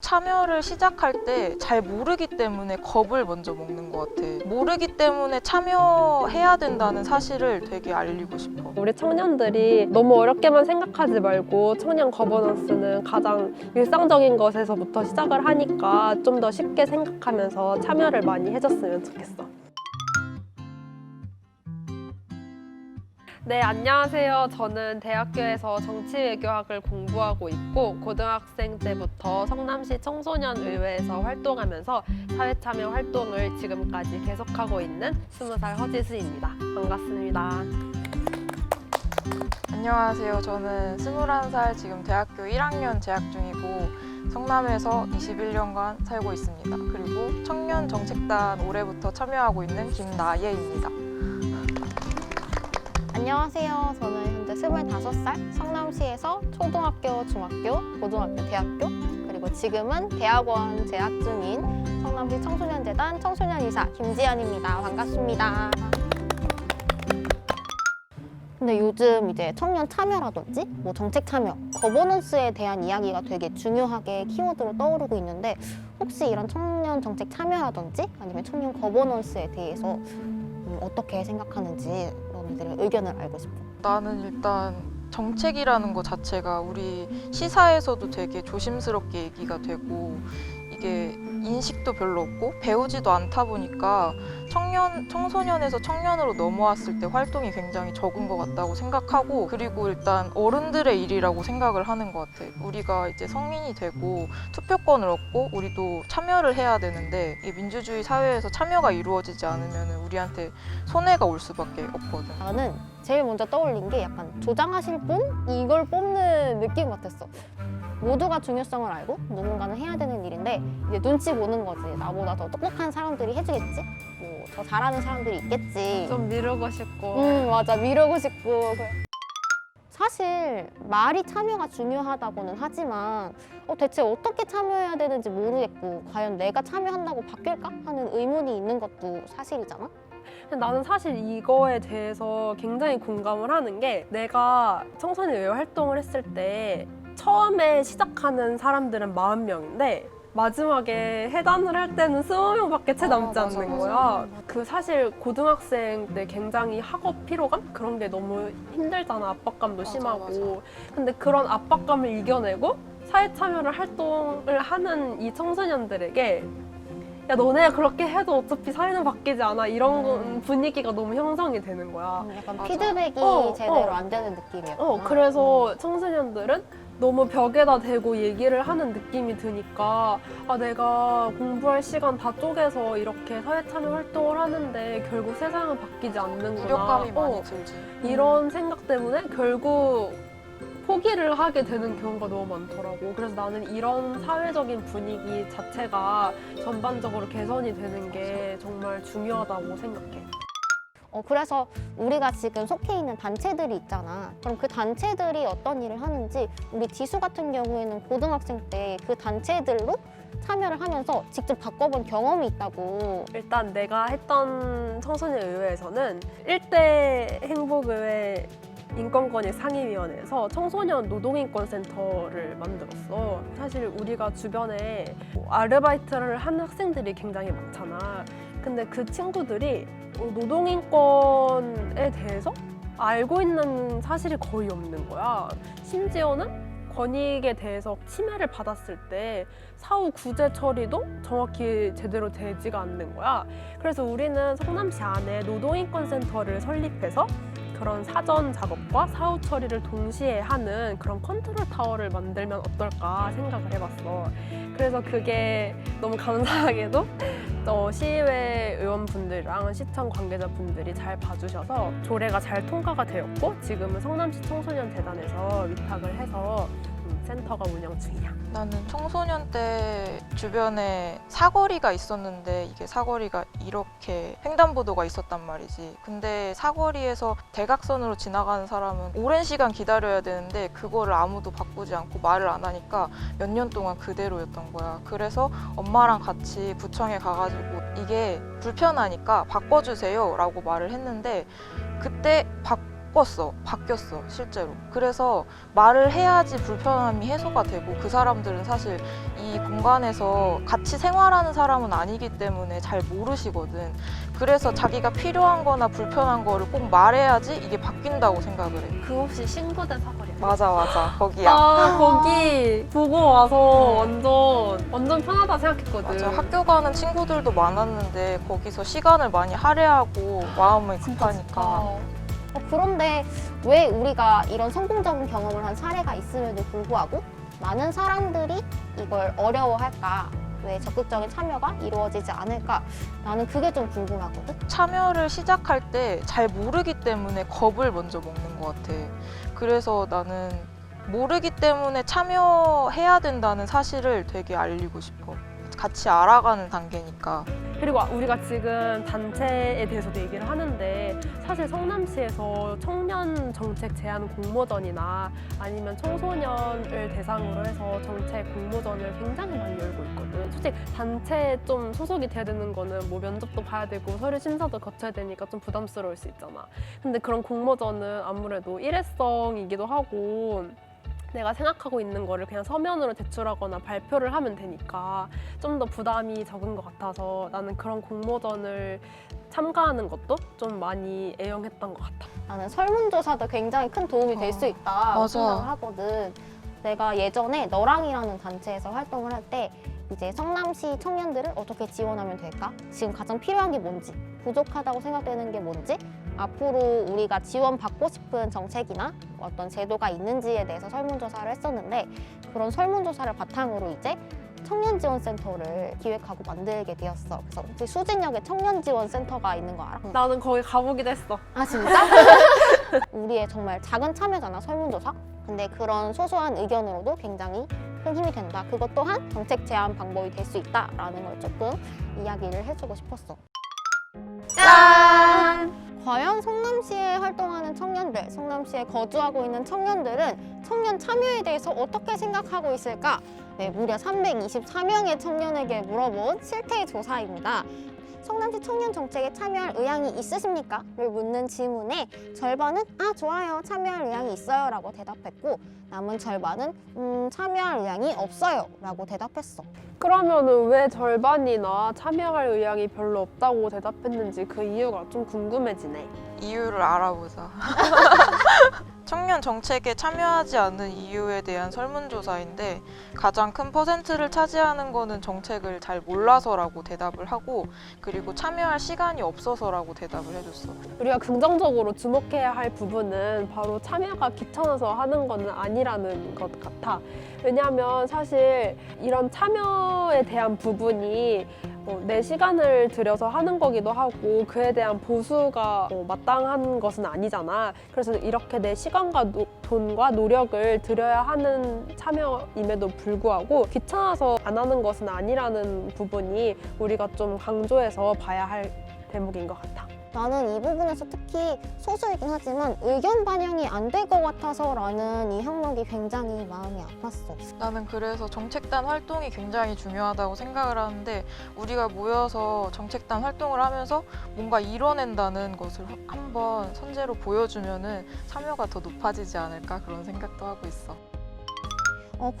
참여를 시작할 때 잘 모르기 때문에 겁을 먼저 먹는 것 같아. 모르기 때문에 참여해야 된다는 사실을 되게 알리고 싶어. 우리 청년들이 너무 어렵게만 생각하지 말고 청년 거버넌스는 가장 일상적인 것에서부터 시작을 하니까 좀 더 쉽게 생각하면서 참여를 많이 해줬으면 좋겠어. 네, 안녕하세요. 저는 대학교에서 정치외교학을 공부하고 있고 고등학생 때부터 성남시 청소년의회에서 활동하면서 사회참여 활동을 지금까지 계속하고 있는 20살 허지수입니다. 반갑습니다. 안녕하세요. 저는 21살 지금 대학교 1학년 재학 중이고 성남에서 21년간 살고 있습니다. 그리고 청년정책단 올해부터 참여하고 있는 김나예입니다. 안녕하세요. 저는 현재 25살, 성남시에서 초등학교, 중학교, 고등학교, 대학교, 그리고 지금은 대학원 재학 중인 성남시 청소년재단 청소년이사 김지연입니다. 반갑습니다. 근데 요즘 이제 청년 참여라든지 뭐 정책 참여, 거버넌스에 대한 이야기가 되게 중요하게 키워드로 떠오르고 있는데 혹시 이런 청년 정책 참여라든지 아니면 청년 거버넌스에 대해서 어떻게 생각하는지 너희들의 의견을 알고 싶어. 나는 일단 정책이라는 것 자체가 우리 시사에서도 되게 조심스럽게 얘기가 되고 이게 인식도 별로 없고 배우지도 않다 보니까 청소년에서 청년으로 넘어왔을 때 활동이 굉장히 적은 것 같다고 생각하고, 그리고 일단 어른들의 일이라고 생각을 하는 것 같아. 우리가 이제 성인이 되고 투표권을 얻고 우리도 참여를 해야 되는데 이 민주주의 사회에서 참여가 이루어지지 않으면 우리한테 손해가 올 수밖에 없거든. 나는 제일 먼저 떠올린 게 약간 조장하실 분? 이걸 뽑는 느낌 같았어. 모두가 중요성을 알고 누군가는 해야 되는 일인데 이제 눈치 보는 거지. 나보다 더 똑똑한 사람들이 해주겠지? 뭐 더 잘하는 사람들이 있겠지. 좀 미루고 싶고. 맞아. 미루고 싶고. 사실 말이 참여가 중요하다고는 하지만 대체 어떻게 참여해야 되는지 모르겠고 과연 내가 참여한다고 바뀔까? 하는 의문이 있는 것도 사실이잖아? 근데 나는 사실 이거에 대해서 굉장히 공감을 하는 게, 내가 청소년의회 활동을 했을 때 처음에 시작하는 사람들은 40명인데 마지막에 해단을 할 때는 20명밖에 채 남지 맞아, 않는 맞아. 거야. 그 사실 고등학생 때 굉장히 학업 피로감? 그런 게 너무 힘들잖아. 압박감도 심하고. 맞아. 근데 그런 압박감을 이겨내고 사회 참여를 활동을 하는 이 청소년들에게 야, 너네가 그렇게 해도 어차피 사회는 바뀌지 않아. 이런 분위기가 너무 형성이 되는 거야. 약간 맞아. 피드백이 제대로 안 되는 느낌이야. 그래서 청소년들은 너무 벽에다 대고 얘기를 하는 느낌이 드니까 내가 공부할 시간 다 쪼개서 이렇게 사회 참여 활동을 하는데 결국 세상은 바뀌지 않는구나. 무력감이 많이 들지. 이런 생각 때문에 결국 포기를 하게 되는 경우가 너무 많더라고. 그래서 나는 이런 사회적인 분위기 자체가 전반적으로 개선이 되는 게 정말 중요하다고 생각해. 그래서 우리가 지금 속해 있는 단체들이 있잖아. 그럼 그 단체들이 어떤 일을 하는지 우리 지수 같은 경우에는 고등학생 때 그 단체들로 참여를 하면서 직접 바꿔본 경험이 있다고. 일단 내가 했던 청소년의회에서는 1대 행복의회 인권권익 상임위원회에서 청소년 노동인권센터를 만들었어. 사실 우리가 주변에 아르바이트를 하는 학생들이 굉장히 많잖아. 근데 그 친구들이 노동인권에 대해서 알고 있는 사실이 거의 없는 거야. 심지어는 권익에 대해서 침해를 받았을 때 사후 구제 처리도 정확히 제대로 되지가 않는 거야. 그래서 우리는 성남시 안에 노동인권센터를 설립해서 그런 사전 작업과 사후 처리를 동시에 하는 그런 컨트롤 타워를 만들면 어떨까 생각을 해봤어. 그래서 그게 너무 감사하게도 시의회 의원분들이랑 시청 관계자분들이 잘 봐주셔서 조례가 잘 통과가 되었고 지금은 성남시 청소년재단에서 위탁을 해서 센터가 운영 중이야. 나는 청소년 때 주변에 사거리가 있었는데 이게 사거리가 이렇게 횡단보도가 있었단 말이지. 근데 사거리에서 대각선으로 지나가는 사람은 오랜 시간 기다려야 되는데 그거를 아무도 바꾸지 않고 말을 안 하니까 몇 년 동안 그대로였던 거야. 그래서 엄마랑 같이 구청에 가가지고 이게 불편하니까 바꿔주세요 라고 말을 했는데 그때 바뀌었어 실제로. 그래서 말을 해야지 불편함이 해소가 되고, 그 사람들은 사실 이 공간에서 같이 생활하는 사람은 아니기 때문에 잘 모르시거든. 그래서 자기가 필요한 거나 불편한 거를 꼭 말해야지 이게 바뀐다고 생각을 해. 그 혹시 신고된 사거리야? 맞아 거기야. 아, 거기 보고 와서 완전 편하다 생각했거든. 맞아, 학교 가는 친구들도 많았는데 거기서 시간을 많이 할애하고 마음이 급하니까. 그런데 왜 우리가 이런 성공적인 경험을 한 사례가 있음에도 불구하고 많은 사람들이 이걸 어려워할까? 왜 적극적인 참여가 이루어지지 않을까? 나는 그게 좀 궁금하거든. 참여를 시작할 때 잘 모르기 때문에 겁을 먼저 먹는 것 같아. 그래서 나는 모르기 때문에 참여해야 된다는 사실을 되게 알리고 싶어. 같이 알아가는 단계니까. 그리고 우리가 지금 단체에 대해서도 얘기를 하는데, 사실 성남시에서 청년 정책 제안 공모전이나 아니면 청소년을 대상으로 해서 정책 공모전을 굉장히 많이 열고 있거든. 솔직히 단체에 좀 소속이 돼야 되는 거는 뭐 면접도 봐야 되고 서류 심사도 거쳐야 되니까 좀 부담스러울 수 있잖아. 근데 그런 공모전은 아무래도 일회성이기도 하고 내가 생각하고 있는 거를 그냥 서면으로 제출하거나 발표를 하면 되니까 좀 더 부담이 적은 것 같아서 나는 그런 공모전을 참가하는 것도 좀 많이 애용했던 것 같아. 나는 설문조사도 굉장히 큰 도움이 될 수 있다 맞아. 생각을 하거든. 내가 예전에 너랑이라는 단체에서 활동을 할 때 이제 성남시 청년들을 어떻게 지원하면 될까? 지금 가장 필요한 게 뭔지, 부족하다고 생각되는 게 뭔지, 앞으로 우리가 지원받고 싶은 정책이나 어떤 제도가 있는지에 대해서 설문조사를 했었는데, 그런 설문조사를 바탕으로 이제 청년지원센터를 기획하고 만들게 되었어. 그래서 혹시 수진역에 청년지원센터가 있는 거 알아? 나는 거기 가보기도 했어. 아 진짜? 우리의 정말 작은 참여잖아, 설문조사. 근데 그런 소소한 의견으로도 굉장히 큰 힘이 된다. 그것 또한 정책 제안 방법이 될 수 있다라는 걸 조금 이야기를 해주고 싶었어. 짠! 과연 성남시에 활동하는 청년들, 성남시에 거주하고 있는 청년들은 청년 참여에 대해서 어떻게 생각하고 있을까? 네, 무려 324명의 청년에게 물어본 실태 조사입니다. 성남시 청년 정책에 참여할 의향이 있으십니까? 를 묻는 질문에 절반은 아 좋아요, 참여할 의향이 있어요 라고 대답했고, 남은 절반은 참여할 의향이 없어요 라고 대답했어. 그러면은 왜 절반이나 참여할 의향이 별로 없다고 대답했는지 그 이유가 좀 궁금해지네. 이유를 알아보자. 청년 정책에 참여하지 않는 이유에 대한 설문조사인데, 가장 큰 퍼센트를 차지하는 거는 정책을 잘 몰라서라고 대답을 하고, 그리고 참여할 시간이 없어서라고 대답을 해줬어. 우리가 긍정적으로 주목해야 할 부분은 바로 참여가 귀찮아서 하는 거는 아니라는 것 같아. 왜냐하면 사실 이런 참여에 대한 부분이 내 시간을 들여서 하는 거기도 하고 그에 대한 보수가 마땅한 것은 아니잖아. 그래서 이렇게 내 시간과 돈과 노력을 들여야 하는 참여임에도 불구하고 귀찮아서 안 하는 것은 아니라는 부분이 우리가 좀 강조해서 봐야 할 대목인 것 같아. 나는 이 부분에서 특히 소수이긴 하지만 의견 반영이 안 될 것 같아서 라는 이 항목이 굉장히 마음이 아팠어. 나는 그래서 정책단 활동이 굉장히 중요하다고 생각을 하는데, 우리가 모여서 정책단 활동을 하면서 뭔가 이뤄낸다는 것을 한번 선제로 보여주면은 참여가 더 높아지지 않을까, 그런 생각도 하고 있어.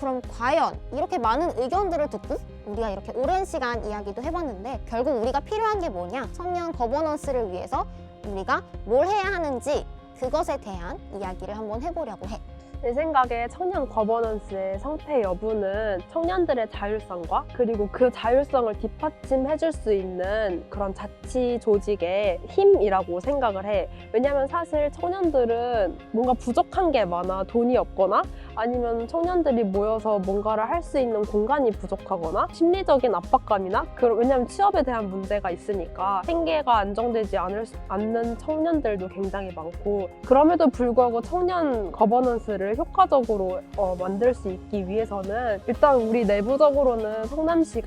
그럼 과연 이렇게 많은 의견들을 듣고 우리가 이렇게 오랜 시간 이야기도 해봤는데, 결국 우리가 필요한 게 뭐냐? 청년 거버넌스를 위해서 우리가 뭘 해야 하는지 그것에 대한 이야기를 한번 해보려고 해. 내 생각에 청년 거버넌스의 성패 여부는 청년들의 자율성과 그리고 그 자율성을 뒷받침해줄 수 있는 그런 자치 조직의 힘이라고 생각을 해. 왜냐면 사실 청년들은 뭔가 부족한 게 많아. 돈이 없거나 아니면 청년들이 모여서 뭔가를 할 수 있는 공간이 부족하거나 심리적인 압박감이나 왜냐면 취업에 대한 문제가 있으니까 생계가 안정되지 않는 청년들도 굉장히 많고, 그럼에도 불구하고 청년 거버넌스를 효과적으로 만들 수 있기 위해서는 일단 우리 내부적으로는 성남시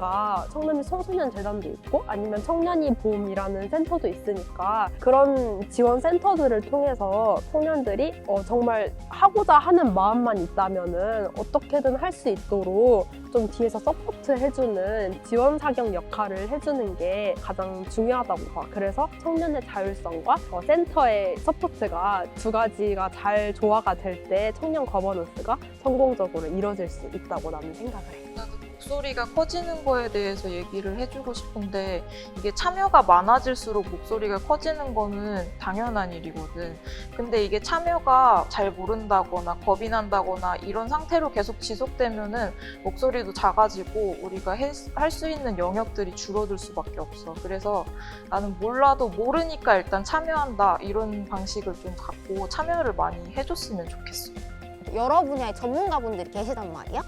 청소년 재단도 있고 아니면 청년이 봄이라는 센터도 있으니까 그런 지원 센터들을 통해서 청년들이 정말 하고자 하는 마음만 있다 나면은 어떻게든 할 수 있도록 좀 뒤에서 서포트 해주는 지원 사격 역할을 해주는 게 가장 중요하다고 봐. 그래서 청년의 자율성과 센터의 서포트가 두 가지가 잘 조화가 될 때 청년 거버넌스가 성공적으로 이루어질 수 있다고 나는 생각을 해. 나도 목소리가 커지는 거에 대해서 얘기를 해주고 싶은데 이게 참여가 많아질수록 목소리가 커지는 거는 당연한 일이거든. 근데 이게 참여가 잘 모른다거나 겁이 난다거나 이런 상태로 계속 지속되면은 목소리도 작아지고 우리가 할 수 있는 영역들이 줄어들 수밖에 없어. 그래서 나는 몰라도 모르니까 일단 참여한다 이런 방식을 좀 갖고 참여를 많이 해줬으면 좋겠어. 여러 분야의 전문가분들이 계시단 말이야.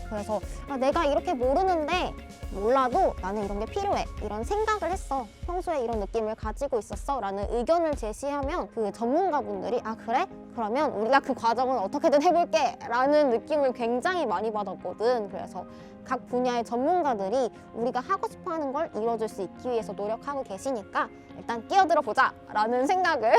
그래서 내가 이렇게 모르는데 몰라도 나는 이런 게 필요해. 이런 생각을 했어. 평소에 이런 느낌을 가지고 있었어. 라는 의견을 제시하면 그 전문가분들이 그래? 그러면 우리가 그 과정을 어떻게든 해볼게. 라는 느낌을 굉장히 많이 받았거든. 그래서 각 분야의 전문가들이 우리가 하고 싶어 하는 걸 이뤄줄 수 있기 위해서 노력하고 계시니까 일단 끼어들어 보자 라는 생각을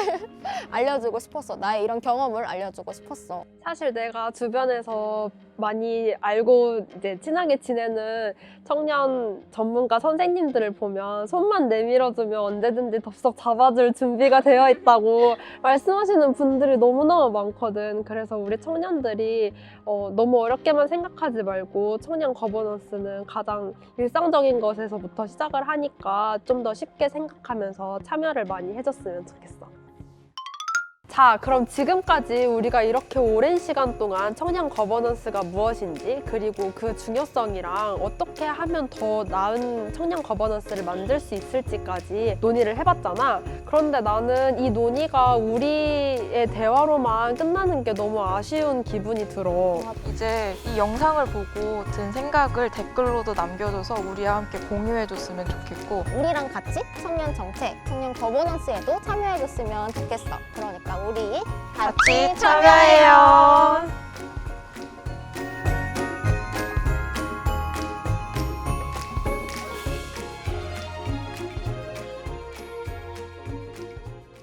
알려주고 싶었어. 나의 이런 경험을 알려주고 싶었어. 사실 내가 주변에서 많이 알고 이제 친하게 지내는 청년 전문가 선생님들을 보면 손만 내밀어주면 언제든지 덥석 잡아줄 준비가 되어 있다고 말씀하시는 분들이 너무너무 많거든. 그래서 우리 청년들이 너무 어렵게만 생각하지 말고 청년 거버넌스는 가장 일상적인 것에서부터 시작을 하니까 좀 더 쉽게 생각하면서 참여를 많이 해줬으면 좋겠어. 자, 그럼 지금까지 우리가 이렇게 오랜 시간 동안 청년 거버넌스가 무엇인지 그리고 그 중요성이랑 어떻게 하면 더 나은 청년 거버넌스를 만들 수 있을지까지 논의를 해봤잖아. 그런데 나는 이 논의가 우리의 대화로만 끝나는 게 너무 아쉬운 기분이 들어. 이제 이 영상을 보고 든 생각을 댓글로도 남겨줘서 우리와 함께 공유해줬으면 좋겠고 우리랑 같이 청년 정책, 청년 거버넌스에도 참여해줬으면 좋겠어. 그러니까 우리 같이 참여해요.